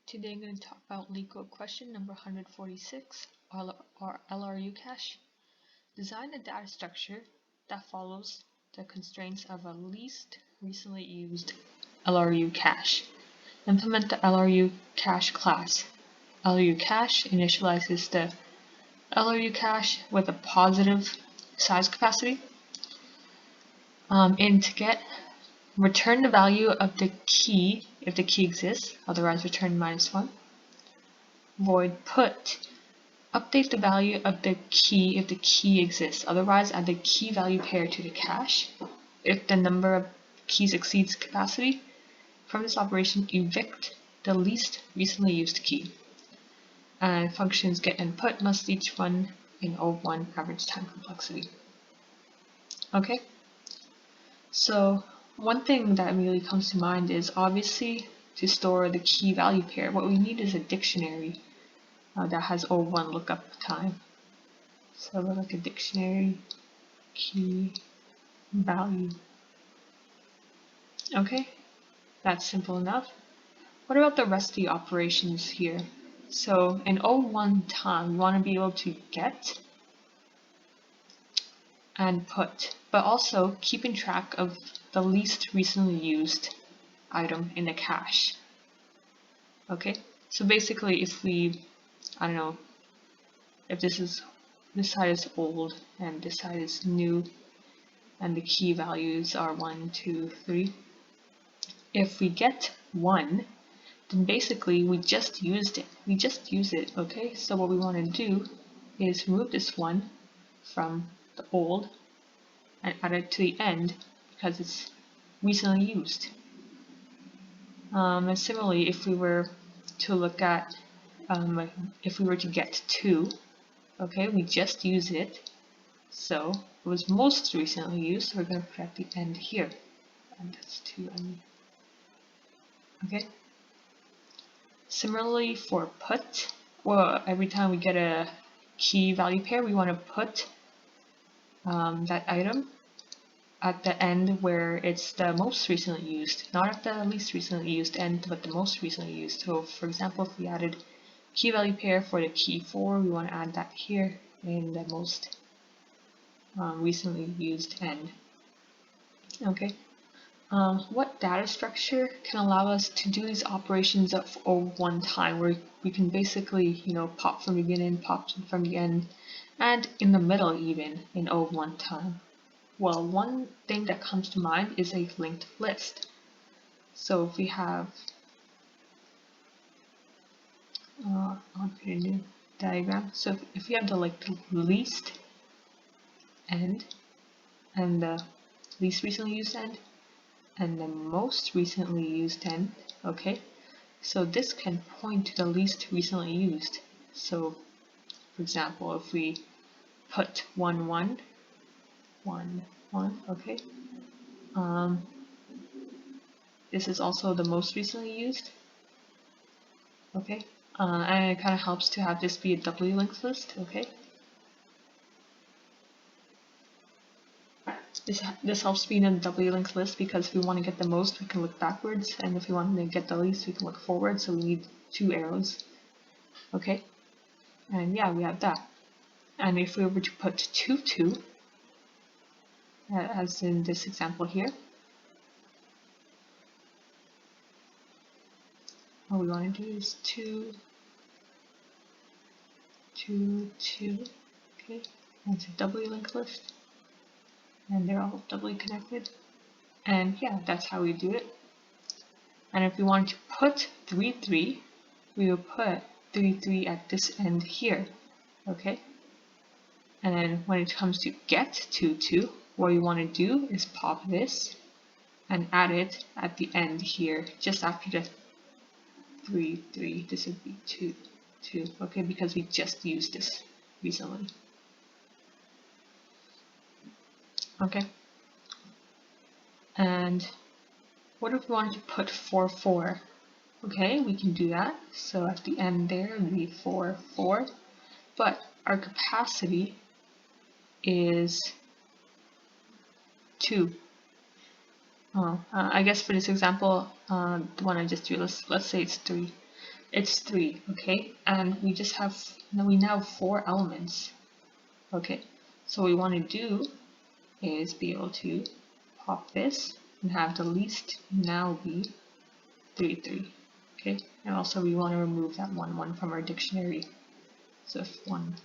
Today I'm going to talk about LeetCode question number 146, or LRU cache. Design a data structure that follows the constraints of a least recently used LRU cache. Implement the LRU cache class. LRU cache initializes the LRU cache with a positive size capacity. Int get, return the value of the key if the key exists, otherwise return -1. Void put, update the value of the key if the key exists, otherwise add the key value pair to the cache. If the number of keys exceeds capacity, from this operation evict the least recently used key. And functions get and put must each run in O1 average time complexity. Okay, so one thing that really comes to mind is obviously to store the key value pair, what we need is a dictionary that has O1 lookup time. So like a dictionary key value. Okay, that's simple enough. What about the rest of the operations here? So in O1 time, we want to be able to get and put, but also keeping track of the least recently used item in the cache. Okay, so basically if we, I don't know, if this side is old and this side is new and the key values are 1, 2, 3, if we get 1, then basically we just used it. Okay, so what we want to do is remove this 1 from the old and add it to the end because it's recently used. And similarly, if we were to look at if we were to get 2, okay, we just used it, so it was most recently used, so we're going to put at the end here, and that's 2. Okay. Similarly for put, well, every time we get a key value pair, we want to put that item at the end where it's the most recently used, not at the least recently used end, but the most recently used. So for example, if we added key value pair for the key 4, we want to add that here in the most recently used end. Okay. What data structure can allow us to do these operations at one time, where we can basically, pop from the beginning, pop from the end, and in the middle even in O1 time? Well, one thing that comes to mind is a linked list. So if we have, I'll create a new diagram. So if we have the least end and the least recently used end and the most recently used end, okay, so this can point to the least recently used. So for example, if we put 1, 1, 1, 1, okay, this is also the most recently used, okay, and it kind of helps to have this be a doubly linked list, okay. This helps being a doubly linked list because if we want to get the most, we can look backwards, and if we want to get the least, we can look forward, so we need 2 arrows, okay, and yeah, we have that. And if we were to put 2, 2, as in this example here, what we want to do is 2, 2, 2, okay, and it's a doubly linked list, and they're all doubly connected, and yeah, that's how we do it. And if we wanted to put 3, 3, we will put 3, 3 at this end here, okay, and then when it comes to get 2, 2, what we want to do is pop this and add it at the end here, just after the 3, 3, this would be 2, 2, okay, because we just used this recently. Okay, and what if we wanted to put 4, 4? Okay, we can do that. So at the end there would be 4, 4, but our capacity is 2. I guess for this example, the one I just drew, let's say it's 3. it's 3, okay? And we now have 4 elements, okay? So what we want to do is be able to pop this and have the least now be 3, 3, okay? And also we want to remove that 1, 1 from our dictionary. So if 1,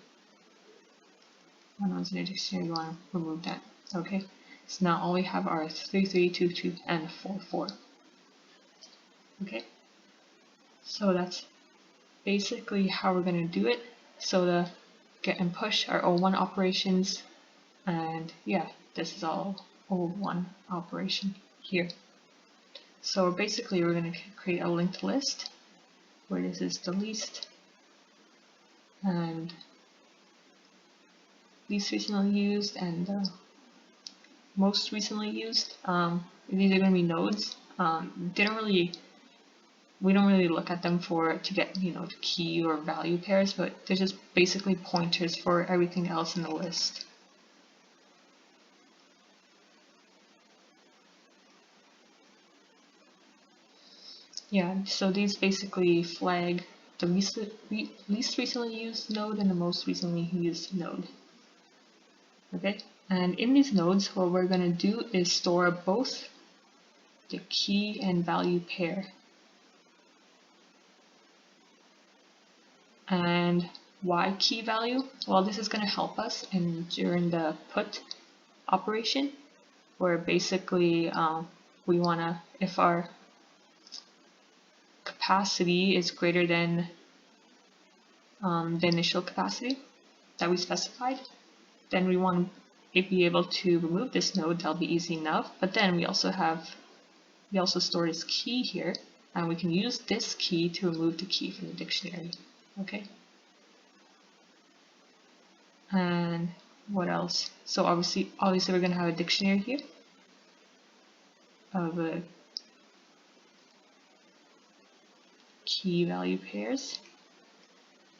1's in a dictionary, we want to remove that, okay? So now all we have are 3, 3, 2, 2, and 4, 4, okay? So that's basically how we're going to do it. So the get and push are O1 operations, and yeah, this is all O1 operation here. So basically we're going to create a linked list where this is the least and least recently used and the most recently used. These are going to be nodes. We don't really look at them to get, the key or value pairs, but they're just basically pointers for everything else in the list. Yeah, so these basically flag the least recently used node and the most recently used node. Okay, and in these nodes, what we're going to do is store both the key and value pair. And why key value? Well, this is going to help us during the put operation, where basically we want to, if our capacity is greater than the initial capacity that we specified, then we want to be able to remove this node. That'll be easy enough. But then we also store this key here, and we can use this key to remove the key from the dictionary. Okay. And what else? So obviously we're going to have a dictionary here of key value pairs,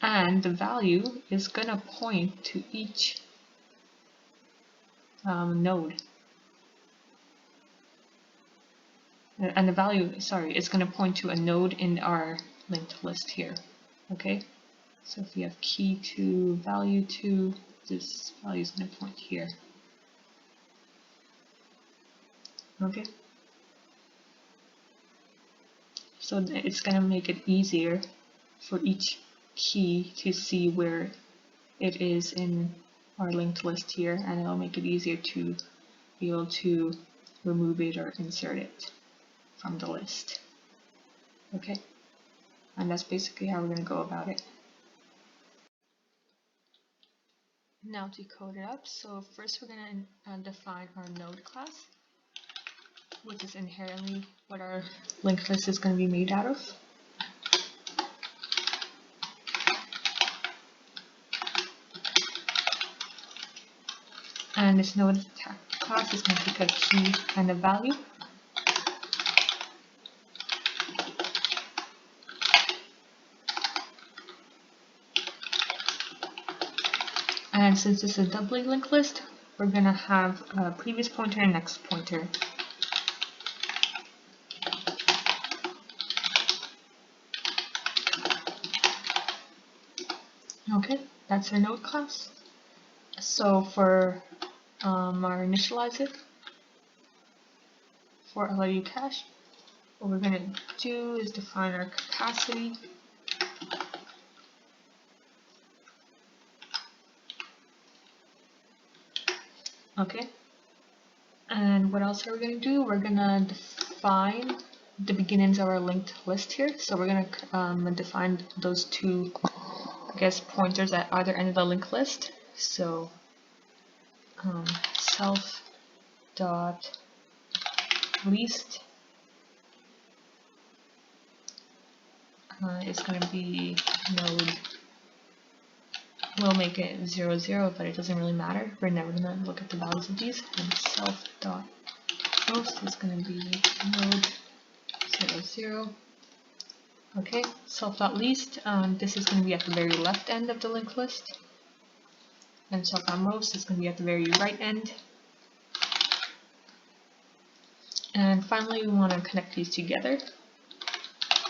and the value is going to point to each node. And the value, sorry, it's going to point to a node in our linked list here. Okay, so if we have key to value to, this value is going to point here. Okay, so it's going to make it easier for each key to see where it is in our linked list here, and it'll make it easier to be able to remove it or insert it from the list. Okay, and that's basically how we're going to go about it. Now to code it up, so first we're going to define our node class, which is inherently what our linked list is going to be made out of. And this node class is going to take a key and a value. And since this is a doubly linked list, we're going to have a previous pointer and next pointer. Okay, that's our node class. So for our initializer for LRU cache, what we're going to do is define our capacity. Okay, and what else are we going to do? We're going to define the beginnings of our linked list here. So we're going to define those two, I guess, pointers at either end of the linked list. So self dot least is going to be node. We'll make it 0, 0, but it doesn't really matter. We're never going to look at the values of these. And self dot most is going to be node 0, 0. Okay, self dot least. This is going to be at the very left end of the linked list, and self dot most is going to be at the very right end. And finally, we want to connect these together.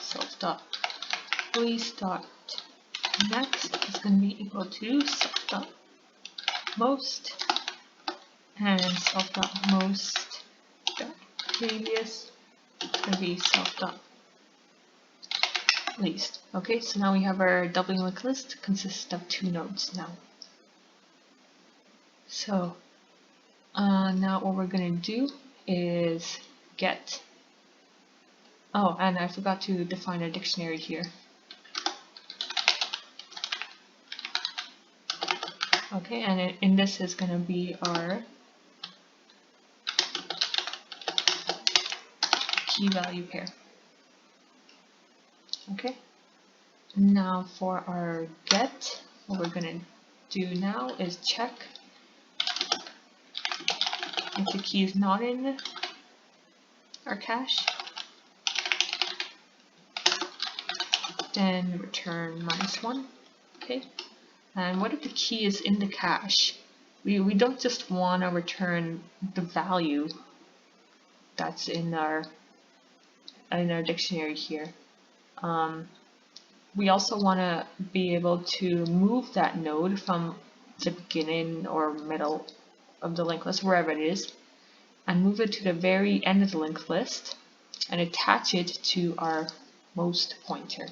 Self dot release dot next is going to be equal to self dot most, and self dot most dot previous is going to be self dot least. Okay, so now we have our doubling linked list consists of 2 nodes now. So now what we're going to do is get, oh, and I forgot to define a dictionary here. Okay, and in this is going to be our key value pair. Okay, now for our get, what we're going to do now is check if the key is not in our cache, then return -1. Okay, and what if the key is in the cache? We don't just want to return the value that's in our dictionary here. We also want to be able to move that node from the beginning or middle of the linked list, wherever it is, and move it to the very end of the linked list and attach it to our most pointer.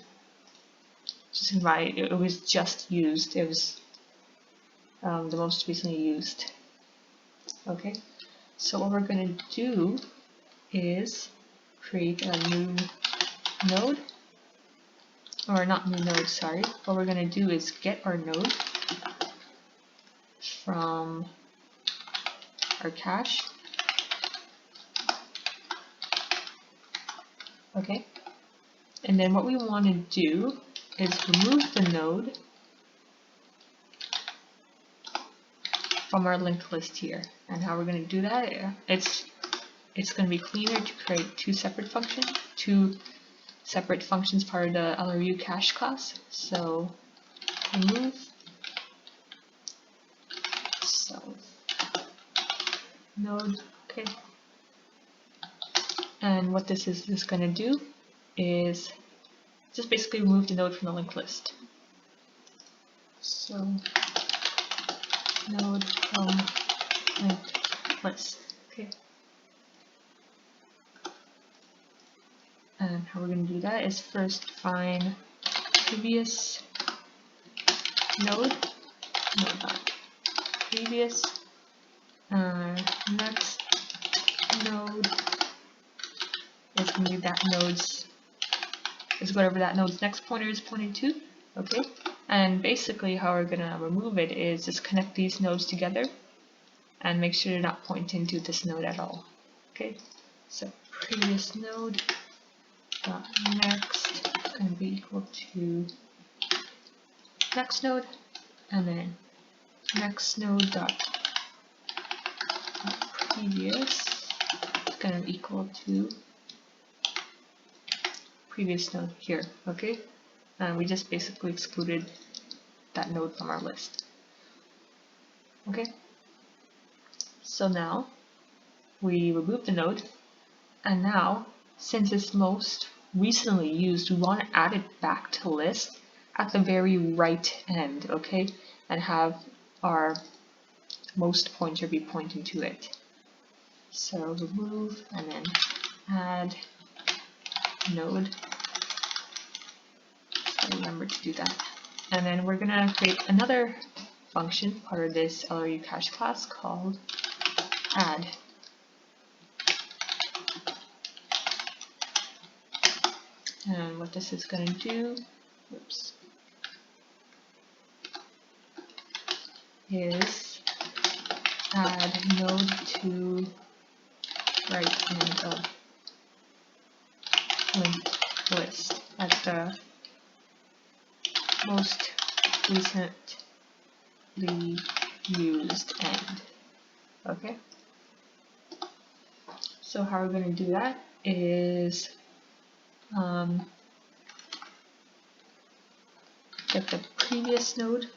Just invite, it was just used, it was the most recently used. Okay, so what we're going to do is create a new node, or not new node, sorry. What we're going to do is get our node from our cache. Okay, and then what we want to do is remove the node from our linked list here. And how we're going to do that, it's going to be cleaner to create two separate functions part of the LRU cache class. So remove self node. Okay, and what this is just going to do is just basically remove the node from the linked list. So node from linked list. Okay. And how we're going to do that is first find previous node dot previous, next node is going to be that node's, is whatever that node's next pointer is pointing to. Okay, and basically how we're going to remove it is just connect these nodes together and make sure they're not pointing to this node at all. Okay, so previous node dot next is going to be equal to next node, and then next node dot previous is going to be equal to previous node here. Okay, and we just basically excluded that node from our list. Okay, so now we remove the node, and now since it's most recently used, we want to add it back to the list at the very right end, okay, and have our most pointer be pointing to it. So remove and then add node. So remember to do that. And then we're going to create another function part of this LRU cache class called add. And what this is going to do, is add node to right end of linked list at the most recently used end. Okay. So how we're going to do that is get the previous node,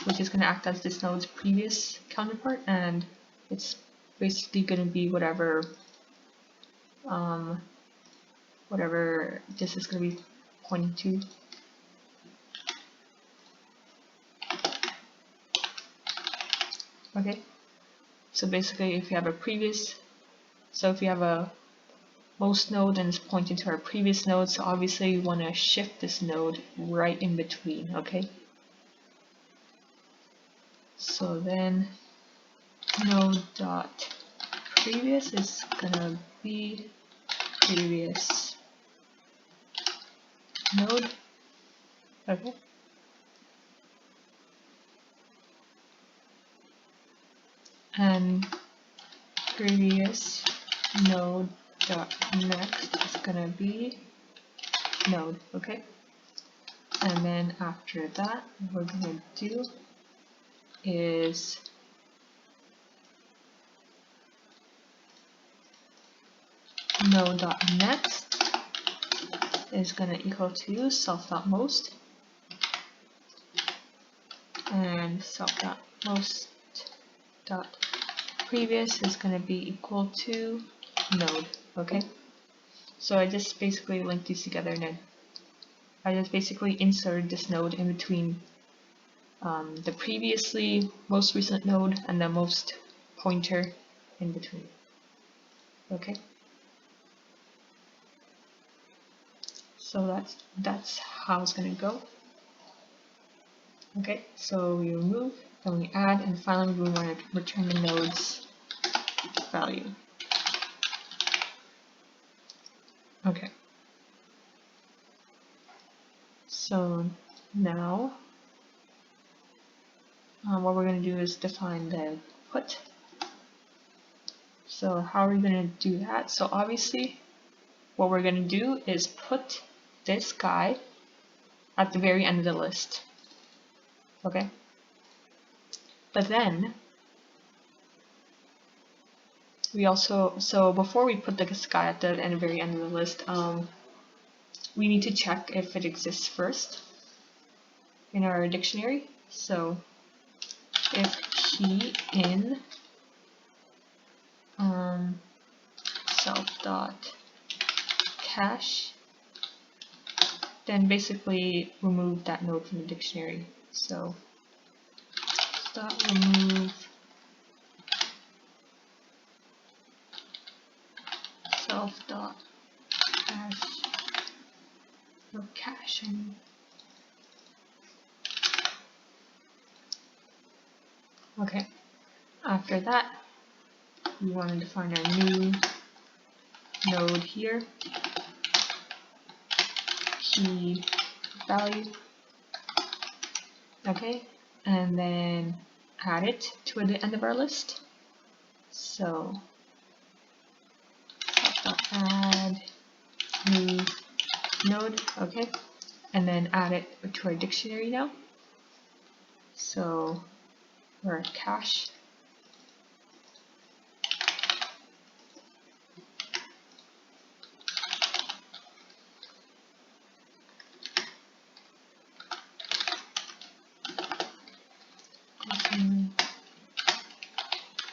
which is going to act as this node's previous counterpart, and it's basically going to be whatever this is going to be pointing to. Okay, so basically if you have a most node and it's pointing to our previous node, so obviously you want to shift this node right in between, okay? So then node dot previous is gonna be previous node, okay? And previous node dot next is gonna be node, okay? And then after that, what we're gonna do is node dot next is gonna equal to self dot most, and self dot most dot previous is gonna be equal to node, okay? So I just basically linked these together, and then I just basically inserted this node in between the previously most recent node and the most pointer in between. Okay. So that's how it's gonna go. Okay, so we remove, then we add, and finally we want to return the node's value. Okay. So now what we're going to do is define the put. So how are we going to do that? So obviously what we're going to do is put this guy at the very end of the list. Okay? But then we also, so before we put this guy at the very end of the list, we need to check if it exists first in our dictionary. So if key in self dot cache, then basically remove that node from the dictionary. So dot remove self dot cache, or cache, I mean. Okay, after that we want to define our new node here, key value, okay, and then add it to the end of our list. So add new node, okay, and then add it to our dictionary now. So we're at cache.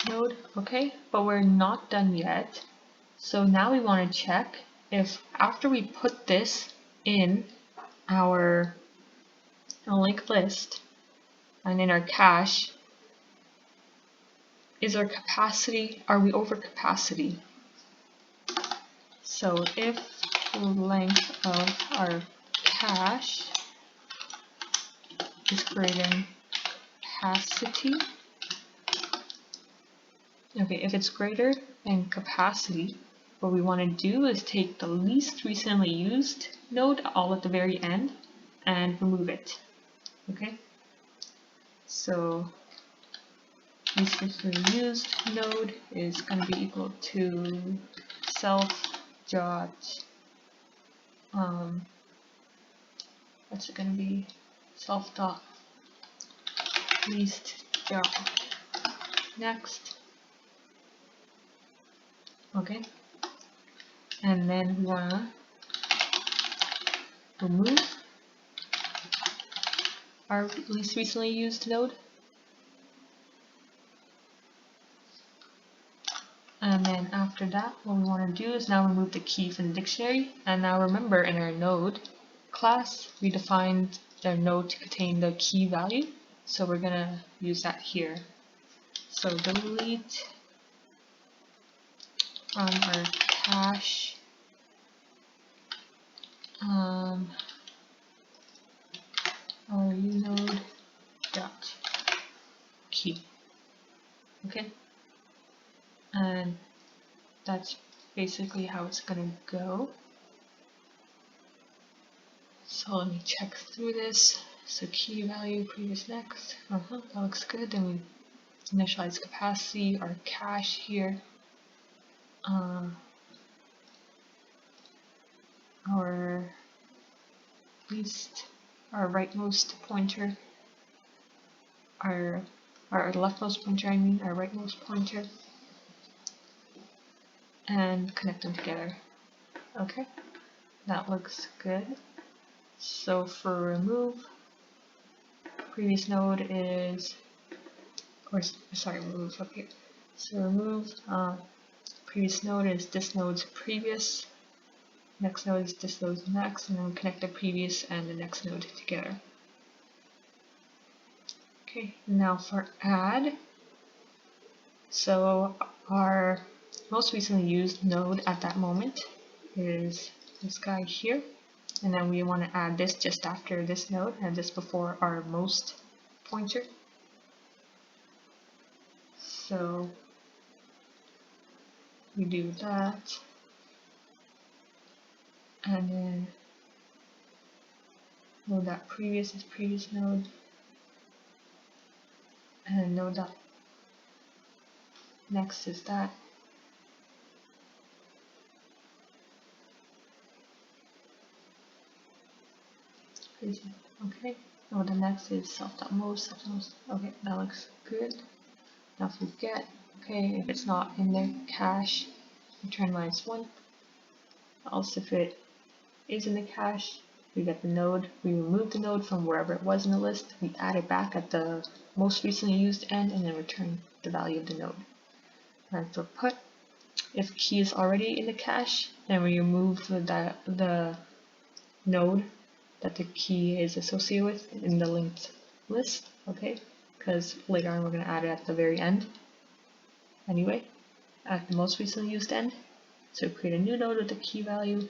Node, okay, but we're not done yet. So now we want to check if after we put this in our linked list and in our cache, is our capacity, are we over capacity? So if the length of our cache is greater than capacity, okay, if it's greater than capacity, what we want to do is take the least recently used node all at the very end and remove it. Okay, so least recently used node is going to be equal to self dot what's it going to be, self dot least dot next. Okay, and then we want to remove our least recently used node, and then after that what we want to do is now remove the key from the dictionary. And now remember, in our node class, we defined the node to contain the key value, so we're gonna use that here. So delete from our cache LRU node dot key. Okay, and that's basically how it's gonna go. So let me check through this. So key value, previous, next. That looks good. Then we initialize capacity, our cache here. Our least, our rightmost pointer, our leftmost pointer, our rightmost pointer, and connect them together. Okay, that looks good. So for remove, previous node is, remove up here. So remove, previous node is this node's previous, next node is this node's next, and then we connect the previous and the next node together. Okay, now for add, so our most recently used node at that moment is this guy here, and then we want to add this just after this node and this before our most pointer. So we do that, and then node that previous is previous node, and node that next is that. Okay, node the next is self.most, self.most. Okay, that looks good. Now if we get, okay, if it's not in the cache, return -1. Else if it is in the cache, we get the node, we remove the node from wherever it was in the list, we add it back at the most recently used end, and then return the value of the node. And for put, if key is already in the cache, then we remove the node that the key is associated with in the linked list, okay? Because later on we're going to add it at the very end anyway, at the most recently used end. So create a new node with the key value,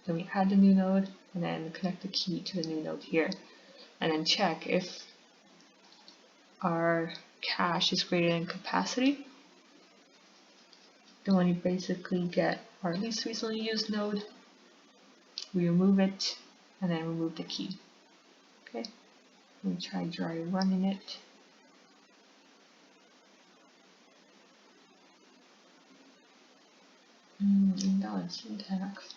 then we add the new node, and then connect the key to the new node here. And then check if our cache is greater than capacity. Then when you basically get our least recently used node, we remove it, and then remove the key. Okay, let me try dry running it. Invalid syntax.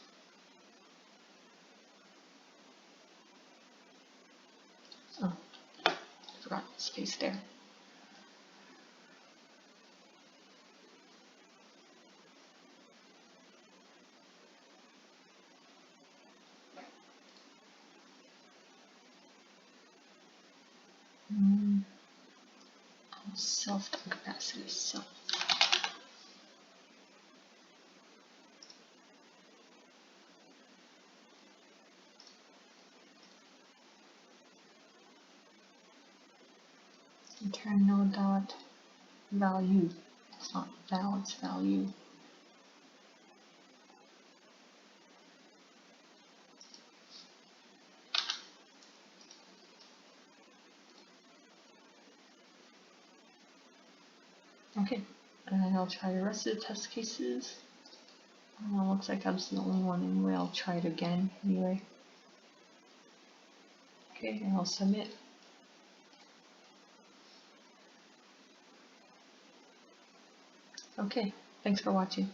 Oh, forgot the space there. Self.capacity, self. Return node dot value. It's not val, it's value. Okay, and then I'll try the rest of the test cases. Looks like I was the only one anyway. I'll try it again anyway. Okay, and I'll submit. Okay, thanks for watching.